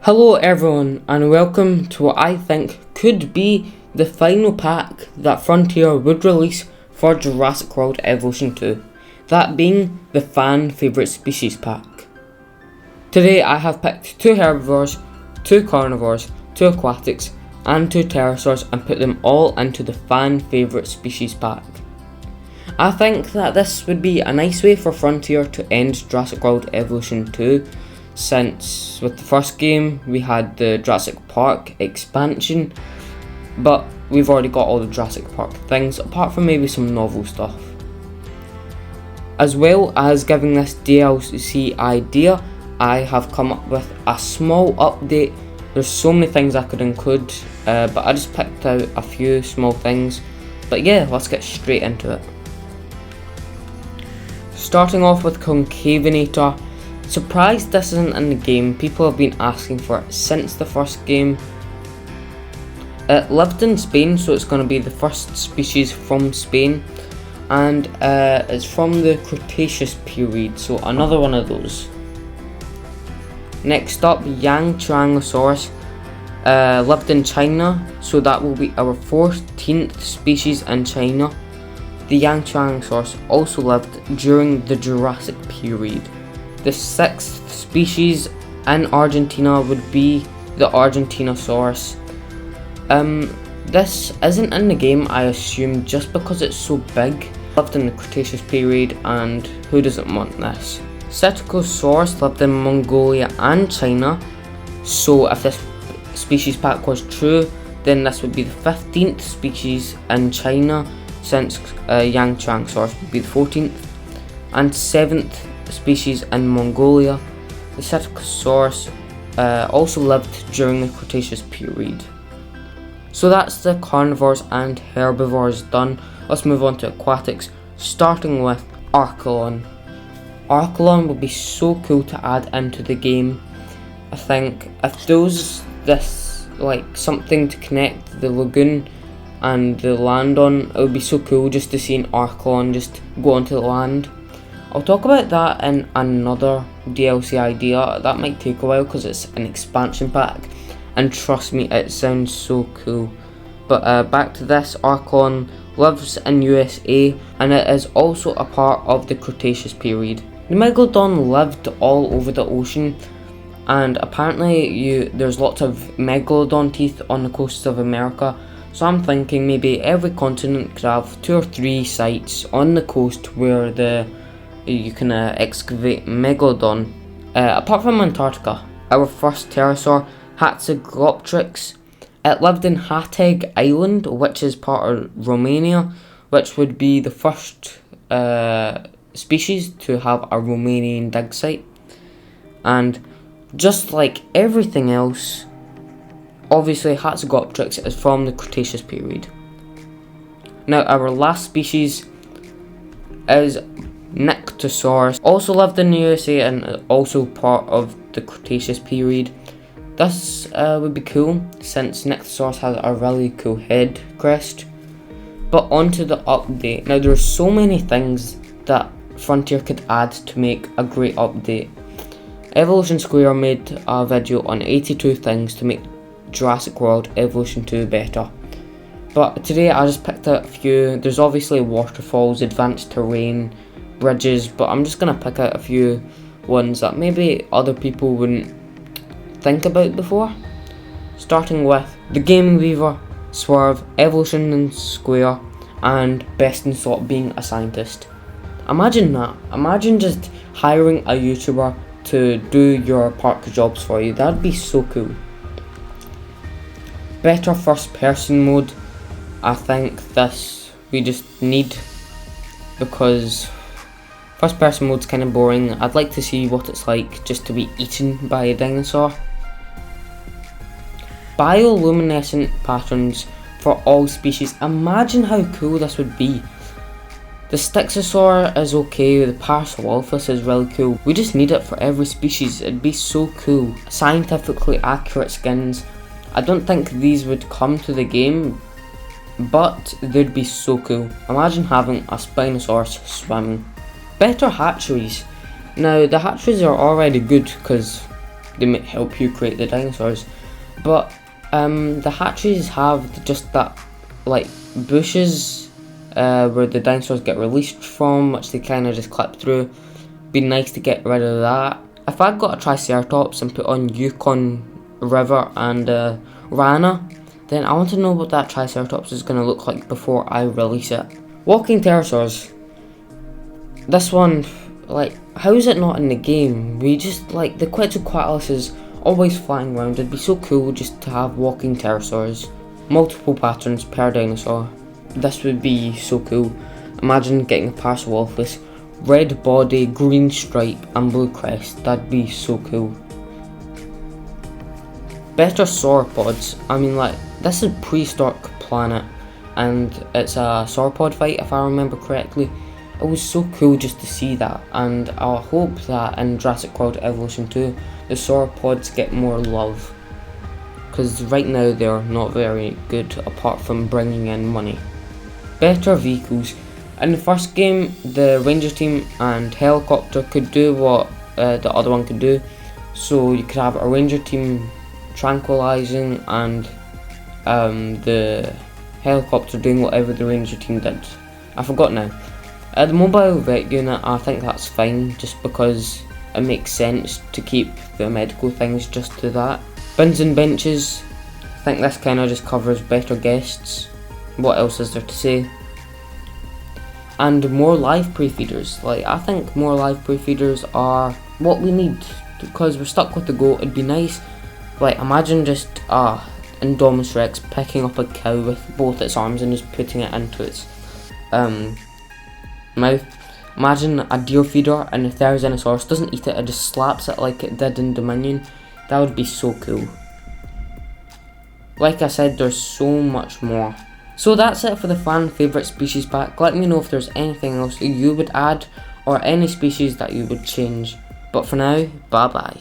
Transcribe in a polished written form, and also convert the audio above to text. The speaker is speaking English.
Hello everyone and welcome to what I think could be the final pack that Frontier would release for Jurassic World Evolution 2, that being the fan favourite species pack. Today I have picked 2 herbivores, 2 carnivores, 2 aquatics and 2 pterosaurs and put them all into the fan favourite species pack. I think that this would be a nice way for Frontier to end Jurassic World Evolution 2, since with the first game we had the Jurassic Park expansion, but we've already got all the Jurassic Park things apart from maybe some novel stuff. As well as giving this DLC idea, I have come up with a small update. There's so many things I could include, but I just picked out a few small things. But yeah, let's get straight into it. Starting off with Conodontator. Surprised this isn't in the game. People have been asking for it since the first game. It lived in Spain, so it's going to be the first species from Spain, and it's from the Cretaceous period, so another one of those. Next up, Tyrannosaurus. Lived in China, so that will be our 14th species in China. The Tyrannosaurus also lived during the Jurassic period. The 6th species in Argentina would be the Argentinosaurus. This isn't in the game, I assume, just because it's so big. Lived in the Cretaceous period, and who doesn't want this? Stegosaurus lived in Mongolia and China, so if this species pack was true, then this would be the 15th species in China, since Tyrannosaurus would be the 14th, and 7th species in Mongolia. The Stegosaurus also lived during the Cretaceous period. So that's the carnivores and herbivores done. Let's move on to aquatics, starting with Archon. Archon would be so cool to add into the game. I think if there was this, like, something to connect the lagoon and the land on, it would be so cool just to see an Archon just go onto the land. I'll talk about that in another DLC idea. That might take a while because it's an expansion pack, and trust me, it sounds so cool. But back to this, Archon lives in USA, and it is also a part of the Cretaceous period. The Megalodon lived all over the ocean, and apparently there's lots of Megalodon teeth on the coasts of America. So I'm thinking maybe every continent could have 2 or 3 sites on the coast where you can excavate Megalodon. Apart from Antarctica, our first pterosaur, Hatcheries. It lived in Hateg Island, which is part of Romania, which would be the first species to have a Romanian dig site. And just like everything else, obviously Hatcheries is from the Cretaceous period. Now our last species is Nyctosaurus, also lived in the USA and also part of the Cretaceous period. This would be cool since Nyctosaurus has a really cool head crest. But onto the update. Now there's so many things that Frontier could add to make a great update. Evolution Square made a video on 82 things to make Jurassic World Evolution 2 better. But today I just picked out a few. There's obviously waterfalls, advanced terrain, bridges, but I'm just going to pick out a few ones that maybe other people wouldn't think about before. Starting with the Gaming Weaver, Swerve, Evolution and Square, and Best in Slot being a scientist. Imagine that. Imagine just hiring a YouTuber to do your park jobs for you. That'd be so cool. Better first person mode. I think this we just need, because first person mode's kind of boring. I'd like to see what it's like just to be eaten by a dinosaur. Bioluminescent patterns for all species. Imagine how cool this would be. The Styxosaur is okay, the Parasaurolophus is really cool. We just need it for every species. It'd be so cool. Scientifically accurate skins. I don't think these would come to the game, but they'd be so cool. Imagine having a Spinosaurus swimming. Better hatcheries. Now the hatcheries are already good because they might help you create the dinosaurs. But the hatcheries have just that like bushes where the dinosaurs get released from, which they kind of just clip through. Be nice to get rid of that. If I got a Triceratops and put on Yukon River and Rana, then I want to know what that Triceratops is going to look like before I release it. Walking pterosaurs. This one, like, how is it not in the game? We just, like, the Quetzalcoatlus is always flying around. It'd be so cool just to have walking pterosaurs. Multiple patterns per dinosaur. This would be so cool. Imagine getting a Parasaurolophus, red body, green stripe and blue crest. That'd be so cool. Better sauropods. I mean, like, this is a prehistoric planet and it's a sauropod fight if I remember correctly. It was so cool just to see that, and I hope that in Jurassic World Evolution 2 the sauropods get more love, because right now they're not very good apart from bringing in money. Better vehicles. In the first game the ranger team and helicopter could do what the other one could do, so you could have a ranger team tranquilizing and the helicopter doing whatever the ranger team did. I forgot now. The mobile vet unit, I think that's fine, just because it makes sense to keep the medical things just to that. Bins and benches, I think this kind of just covers better guests. What else is there to say? And more live prefeeders. Like, I think more live prefeeders are what we need, because we're stuck with the goat. It'd be nice, like, imagine just Indominus Rex picking up a cow with both its arms and just putting it into its mouth. Imagine a deer feeder and the Tyrannosaurus doesn't eat it, it just slaps it like it did in Dominion. That would be so cool. Like I said, there's so much more. So that's it for the fan favourite species pack. Let me know if there's anything else that you would add or any species that you would change. But for now, bye bye.